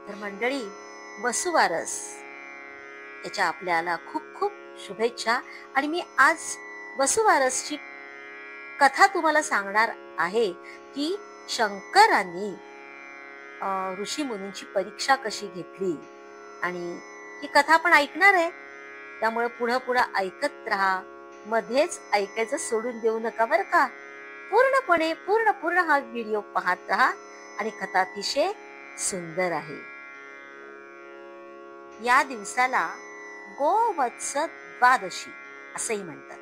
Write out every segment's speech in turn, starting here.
तर मंडळी, वसुबारस याच्या आपल्याला खूप खूप शुभेच्छा. आणि मी आज वसुबारसची कथा तुम्हाला सांगणार आहे की शंकरांनी ऋषी मुनींची परीक्षा कशी घेतली. आणि ही कथा पण ऐकणार आहे, त्यामुळे पुढं पुढं ऐकत राहा. मध्येच ऐकायचं सोडून देऊ नका बरं का. पूर्णपणे पूर्ण पूर्ण हा व्हिडिओ पाहत राहा. आणि कथा अतिशय सुंदर आहे. या दिवसाला गोवत्स द्वादशी असंही म्हणतात.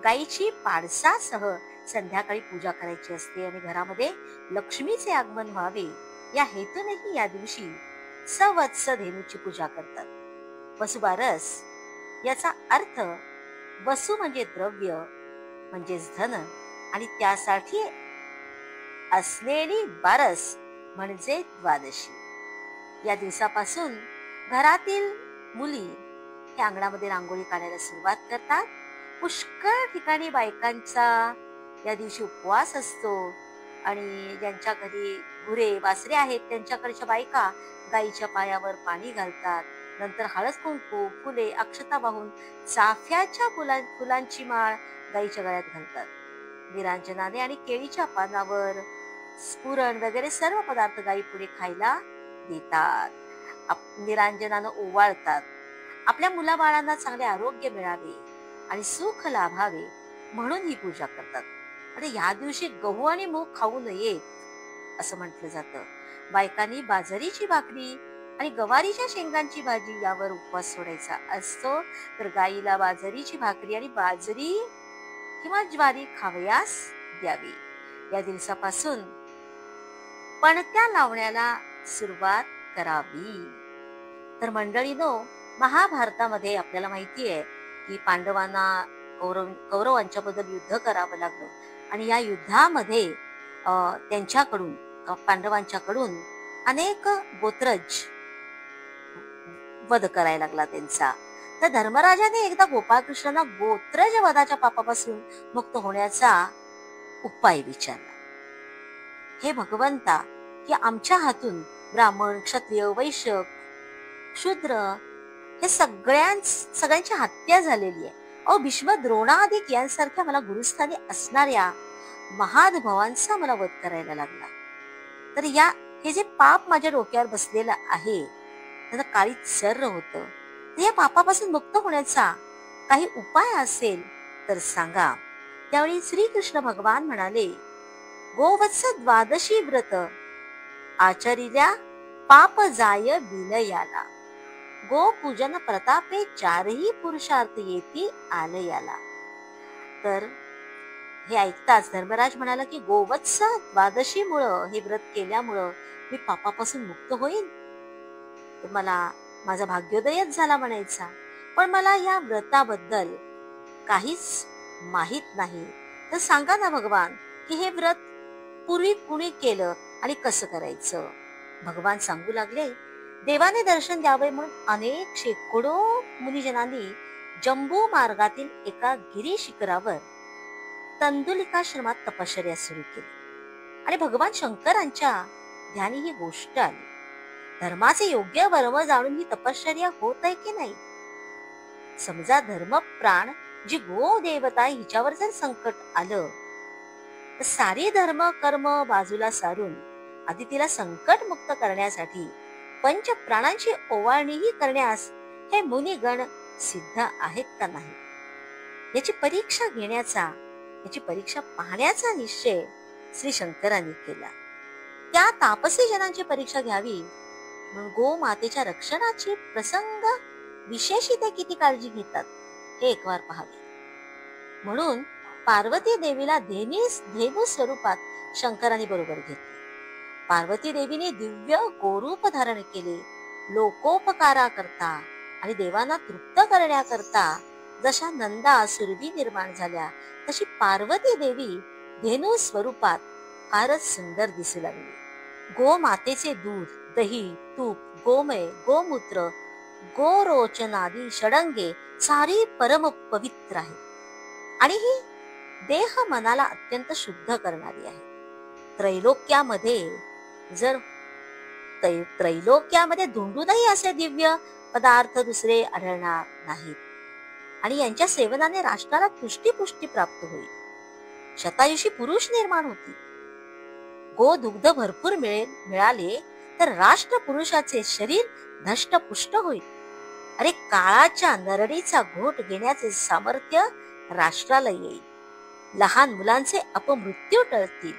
गायीची पाडसासह संध्याकाळी पूजा करायची असते आणि घरामध्ये लक्ष्मीचे आगमन व्हावे या हेतूनही या दिवशी सवत्स धेनूची पूजा करतात. वसुबारस याचा अर्थ वसु म्हणजे द्रव्य, म्हणजेच धन, आणि त्यासाठी असलेली बारस म्हणजे द्वादशी. या दिवसापासून घरातील मुली या अंगणामध्ये रांगोळी काढायला सुरुवात करतात. पुष्कळ ठिकाणी बायकांचा या दिवशी उपवास असतो आणि ज्यांच्या घरी गुरे वासरे आहेत त्यांच्याकडच्या बायका गाईच्या पायावर पाणी घालतात. नंतर हळद कुंकू, फुले, अक्षता वाहून चाफ्याच्या फुलांची माळ गाईच्या गळ्यात घालतात. निरांजनाने आणि केळीच्या पानावर स्फुरण वगैरे सर्व पदार्थ गाई पुढे खायला देतात. निरांजनानं ओवाळतात. आपल्या मुलाबाळांना चांगले आरोग्य मिळावे आणि सुख लाभावे म्हणून ही पूजा करतात. आणि या दिवशी गहू आणि मूग खाऊ नयेत असं म्हटलं जातं. बायकांनी बाजरीची भाकरी आणि गवारीच्या शेंगांची भाजी यावर उपवास सोडायचा असतो. तर गाईला बाजरीची भाकरी आणि बाजरी किंवा ज्वारी खावयास द्यावी. या दिवसापासून पणत्या लावण्याला सुरुवात करावी. तर मंडळीनो, महाभारतामध्ये आपल्याला माहिती आहे की पांडवांना कौरवांच्या बद्दल युद्ध करावं लागलं आणि या युद्धामध्ये त्यांच्याकडून पांडवांच्याकडून अनेक गोत्रज वध करायला लागला त्यांचा. तर धर्मराजाने एकदा गोपाळकृष्णांना गोत्रज वधाच्या पापापासून मुक्त होण्याचा उपाय विचारला. हे भगवंता, की आमच्या हातून ब्राह्मण, क्षत्रिय, वैश्य, शूद्र हे सगळ्यांची हत्या झालेली आहे. भीष्म, द्रोणादिक यांसारख्या मला गुरुस्थानी असणाऱ्या महानुभावांचा मला वध करायला लागला. तर हे जे पाप माझ्या डोक्यावर बसलेलं आहे त्याचं काळीच सर्र होतं. तर या पापापासून मुक्त होण्याचा काही उपाय असेल तर सांगा. त्यावेळी श्रीकृष्ण भगवान म्हणाले, गोवत्स द्वादशी व्रत आचरिल्या पाप जाय विलयाला, गो पूजन प्रतापे चारही पुरुषार्थ येती आलयाला. तर हे ऐकताच धर्मराज म्हणाला की गोवत्स द्वादशी मुळे, हे व्रत केल्यामुळं मी पापापासून मुक्त होईल. तर मला माझा भाग्योदयच झाला म्हणायचा. पण मला या व्रताबद्दल काहीच माहित नाही. तर सांगा ना भगवान, की हे व्रत पूर्वी कुणी केलं आणि कसं करायचं. भगवान सांगू लागले, देवाने दर्शन द्यावे म्हणून अनेक शेकडो मुनिजनांनी जम्बू मार्गातील एका गिरी शिखरावर तंदुलिकाश्रमात तपश्चर्या सुरू केली. आणि भगवान शंकरांच्या ध्यानी ही गोष्ट आली. धर्माचे योग्य वर्म जाणून ही तपश्चर्या होत आहे की नाही. समजा धर्म प्राण जी गो देवता हिच्यावर जर संकट आलं तर सारी धर्म कर्म बाजूला सारून आधी तिला संकट मुक्त करण्यासाठी पंच प्राणांची ओवाळणीही करण्यास हे मुनिगण सिद्ध आहेत का नाही, याची परीक्षा घेण्याचा, याची परीक्षा पाहण्याचा निश्चय श्री शंकरांनी केला. त्या तापसी जनांची परीक्षा घ्यावी म्हणून गो मातेच्या रक्षणाची प्रसंग विशेष ते किती काळजी घेतात हे एकवार पाहावे. म्हणून पार्वती देवीला धेनू स्वरूपात शंकरांनी बरोबर घेतले. पार्वती देवीने दिव्य गोरूप धारण केले. लोकोपकारा करता आणि देवांना तृप्त करण्याकरता जशा नंदा सुरभी निर्माण झाल्या, तशी पार्वती देवी धेनू स्वरूपात फारच सुंदर दिसू लागली. गो मातेचे दूध, दही, तूप, गोमय, गोमूत्र, गोरोचनादी षडंगे सारी परम पवित्र आहे आणि ही देह मनाला अत्यंत शुद्ध करणारी आहे. त्रैलोक्यामध्ये जर त्रैलोक्यामध्ये धुंडूनही असे दिव्य पदार्थ दुसरे आढळणार नाहीत आणि यांच्या सेवनाने राष्ट्राला तुष्टीपुष्टी प्राप्त होईल. शतायुषी पुरुष निर्माण होतील. दुग्ध भरपूर मिळाले तर राष्ट्र पुरुषाचे शरीर धष्टपुष्ट होईल. अरे काळाच्या नरडीचा घोट घेण्याचे सामर्थ्य राष्ट्राला येईल. लहान मुलांचे अपमृत्यू टळतील.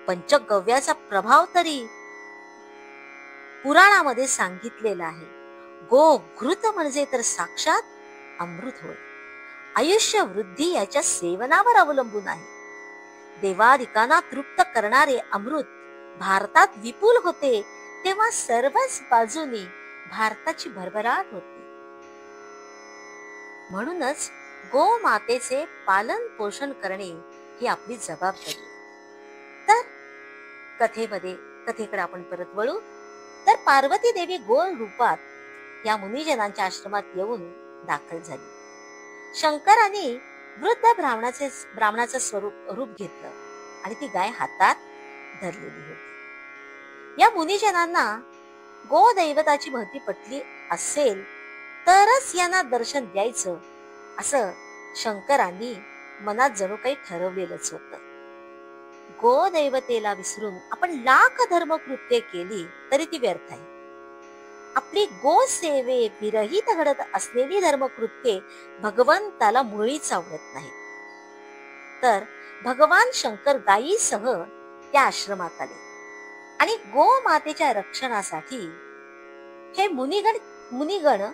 पंचगव्याचा प्रभाव तरी पुराणामध्ये सांगितलेला आहे. घृत म्हणजे तर साक्षात अमृत होय. आयुष्य वृद्धी याच्या सेवनावर अवलंबून आहे. देवादिकांना तृप्त करणारे अमृत भारतात विपुल होते तेव्हा सर्वच बाजूनी भारताची भरभराट होती. म्हणूनच गोमातेचे पालन पोषण करणे ही आपली जबाबदारी. तर कथेकडे आपण परत वळू तर पार्वती देवी गोल रूपात या मुनिजनांच्या आश्रमात येऊन दाखल झाली. शंकराने वृद्ध ब्राह्मणाचं रूप घेतलं आणि ती गाय हातात धरलेली होती. या मुनिजनांना गोदैवताची महती पटली असेल तरच यांना दर्शन द्यायचं असं शंकरांनी मनात जणू काही ठरवलेलंच होतं. गोदैवतेला विसरून आपण लाख धर्मकृत्ये केली तरी ती व्यर्थ आहे. आपली गोसेवे विरहित घडत असलेली धर्मकृत्ये भगवंताला मुळीच आवडत नाही. तर भगवान शंकर गायीसह त्या आश्रमात आले आणि गोमातेच्या रक्षणासाठी हे मुनिगण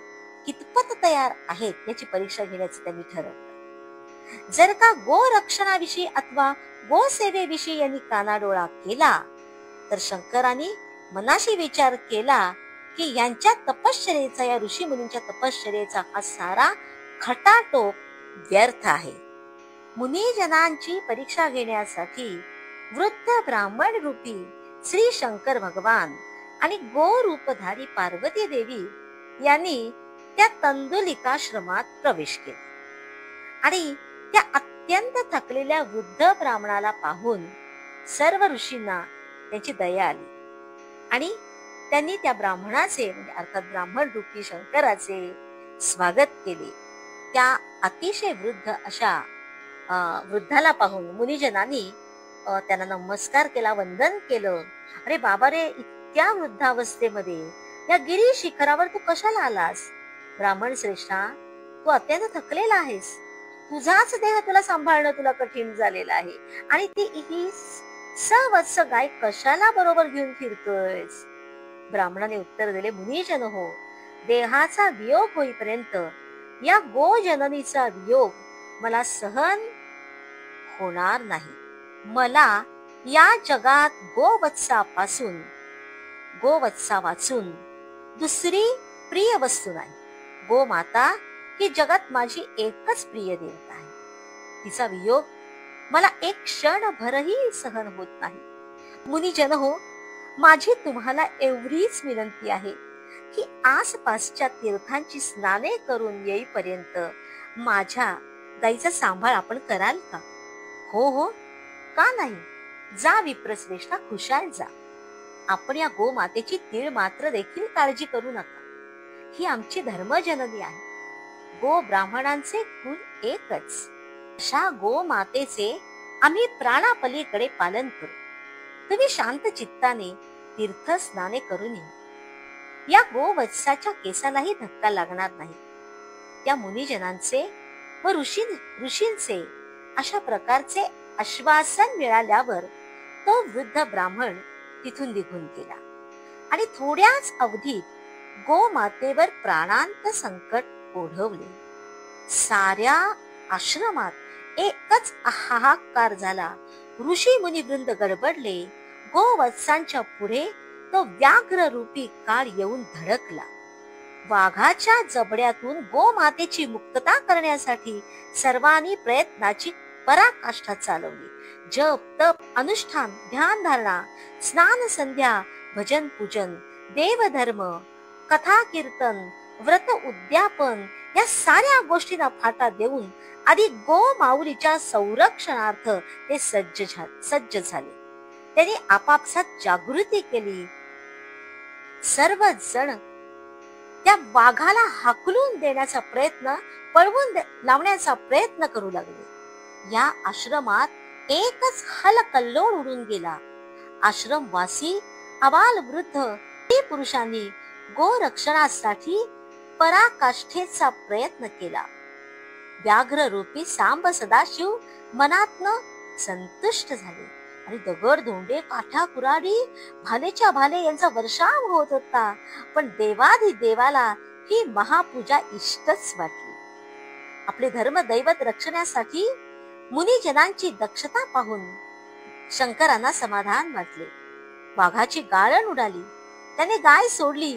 कितपत तयार आहेत याची परीक्षा घेण्याचे त्यांनी ठरवलं. जर का गोरक्षणाविषयी अथवा गोसेवेविषयी यांनी कानाडोळा केला तर शंकरांनी मनाशी विचार केला की यांच्या तपश्चर्येचा, या ऋषी मुनींच्या तपश्चर्येचा हा सारा खटाटोप व्यर्थ आहे. मुनिजनांची परीक्षा घेण्यासाठी वृद्ध ब्राह्मण रूपी श्री शंकर भगवान आणि गोरूपधारी पार्वती देवी यांनी त्या तंदुलिकाश्रमात प्रवेश केला आणि त्या अत्यंत थकलेल्या वृद्ध ब्राह्मणाला पाहून सर्व ऋषींना त्याची दया आली आणि त्यांनी त्या ब्राह्मणाचे म्हणजे अर्थात ब्राह्मण रूपी शंकराचे स्वागत केले. त्या अतिशय वृद्ध अशा वृद्धाला पाहून मुनिजनांनी त्यांना नमस्कार केला, वंदन केलं. अरे बाबा रे, इतक्या वृद्धावस्थेमध्ये या गिरी शिखरावर तू कशाला आलास? ब्राह्मण श्रेष्ठा, तू अत्यंत थकलेला आहेस. तुझाच देह तुला सांभाळणं तुला कठीण झालेलं आहे आणि ती ही सवत्स गाय कशाला बरोबर घेऊन फिरतोयस? ब्राह्मणाने उत्तर दिले, मुनिजन हो, देहाचा वियोग होईपर्यंत या गोजननीचा वियोग मला सहन होणार नाही. मला या जगात गोवत्सा वाचून दुसरी प्रिय वस्तू नाही. गोमाता ही जगात माझी एकच प्रिय देवता आहे. तिचा वियोग मला एक क्षणभरही सहन होत नाही. मुनिजन हो, माझी तुम्हाला एवढीच विनंती आहे की आसपासच्या तीर्थांची स्नाने करून येईपर्यंत माझ्या गाईचा सांभाळ आपण कराल का? हो हो, का नाही? जा विप्रश्रेष्ठा, खुशाल जा. आपण या गोमातेची तीळ मात्र देखील काळजी करू नका. ही आमची धर्मजननी आहे. गो ब्राह्मणांचे कुल एकच. अशा गोमातेचे आम्ही प्राणापलीकडे पालन करू. तुम्ही शांत चित्ताने तीर्थ स्नाने करून या. या गोवत्साच्या केसालाही धक्का लागणार नाही. त्या मुनिजनांचे व ऋषींचे अशा प्रकारचे आश्वासन मिळाल्यावर तो वृद्ध ब्राह्मण तिथून निघून गेला आणि थोड्याच अवधीत गोमातेवर प्राणांत संकट ओढवले. साऱ्या आश्रमात एकच हाहाकार झाला. ऋषी मुनिवृंद गडबडले. गोवत्सांच्या पुढे तो व्याघ्र रूपी काळ येऊन धडकला. वाघाच्या जबड्यातून गोमातेची मुक्तता करण्यासाठी सर्वांनी प्रयत्नाची पराकाष्ठा चालवली. जप, तप, अनुष्ठान, ध्यान धारणा, स्नान, संध्या, भजन, पूजन, देवधर्म, कथा, कीर्तन, व्रत, उद्यापन या साऱ्या गोष्टींना फाटा देऊन आधी गोमाऊलीच्या संरक्षणार्थ ते सज्ज झाले. त्यांनी आपापसात जागृती केली. सर्वजण त्या वाघाला हाकलून देण्याचा प्रयत्न, लावण्याचा प्रयत्न करू लागले. या आश्रमात एकच हलकल्लोळ उडून गेला. आश्रमवासी अबालवृद्ध स्त्री पुरुषांनी गोरक्षणासाठी पराकाष्ठेचा प्रयत्न केला. व्याघ्र रूपी सांब सदाशिव मनातनं संतुष्ट झाले आणि दगड धोंडे काठा कुऱ्हाडी भालेच्या भाले यांचा वर्षाव होत होता. पण देवाधी देवाला ही महापूजा इष्टच वाटली. आपले धर्म दैवत रक्षणासाठी मुनिजनांची दक्षता पाहून शंकरांना समाधान वाटले. वाघाची गाळण उडाली. त्याने गाय सोडली.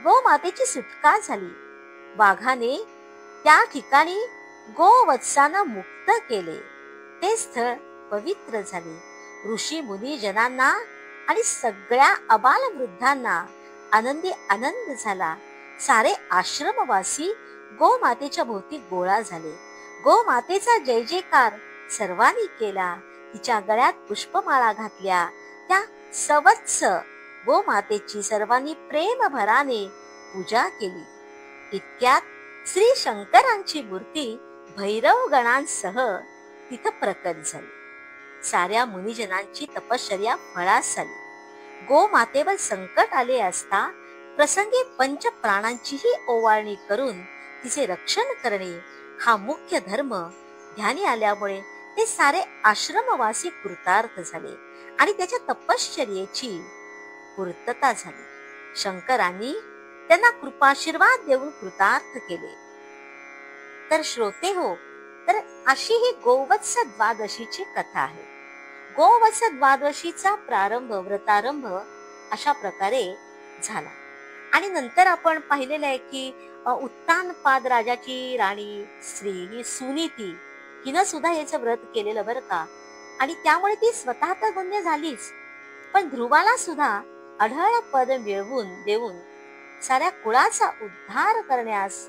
गोमातेची सुटका झाली. वाघाने त्या ठिकाणी गोवत्सांना मुक्त केले. ते स्थळ पवित्र झाले. ऋषी मुनी जनांना आणि सगळ्या अबालवृद्धांना आनंदी आनंद झाला. सारे आश्रमवासी गोमातेच्या भोवती गोळा झाले. गोमातेचा जय जयकार सर्वांनी केला. तिच्या गळ्यात पुष्पमाळा घातल्या. त्या सवत्स गोमातेची सर्वांनी प्रेमभराने पूजा केली. इतक्यात श्री शंकरांची मूर्ती भैरव गणांसह तिथं प्रकट झाली. साऱ्या मुनिजनांची तपश्चर्या फळास आली. गोमातेवर संकट आले असता प्रसंगी पंच प्राणांचीही ओवाळणी करून तिचे रक्षण करणे हा मुख्य धर्म ध्यानी आल्यामुळे ते सारे आश्रमवासी कृतार्थ झाले आणि त्याच्या तपश्चर्येची पूर्तता झाली. शंकरांनी त्यांना कृपाशीर्वाद देऊन कृतार्थ केले. तर श्रोते हो, तर अशी ही गोवत्स द्वादशीची कथा आहे. गोवत्स द्वादशीचा व्रतारंभ अशा प्रकारे झाला. आणि नंतर आपण पाहिलेलं आहे की उत्तानपाद राजाची राणी स्त्री ही सुनीती हिनं सुद्धा याचं व्रत केलेलं बरं का. आणि त्यामुळे ती स्वतः तर धन्य झालीच, पण ध्रुवाला सुद्धा अढळ पद मिळवून देऊन साऱ्या कुळाचा उद्धार करण्यास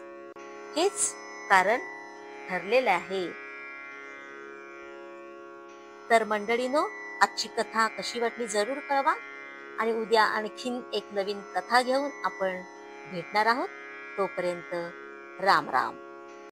हेच कारण ठरलेलं आहे. तर मंडळीनो, आजची कथा कशी वाटली जरूर कळवा. आणि उद्या आणखीन एक नवीन कथा घेऊन आपण भेटणार आहोत. तोपर्यंत राम राम.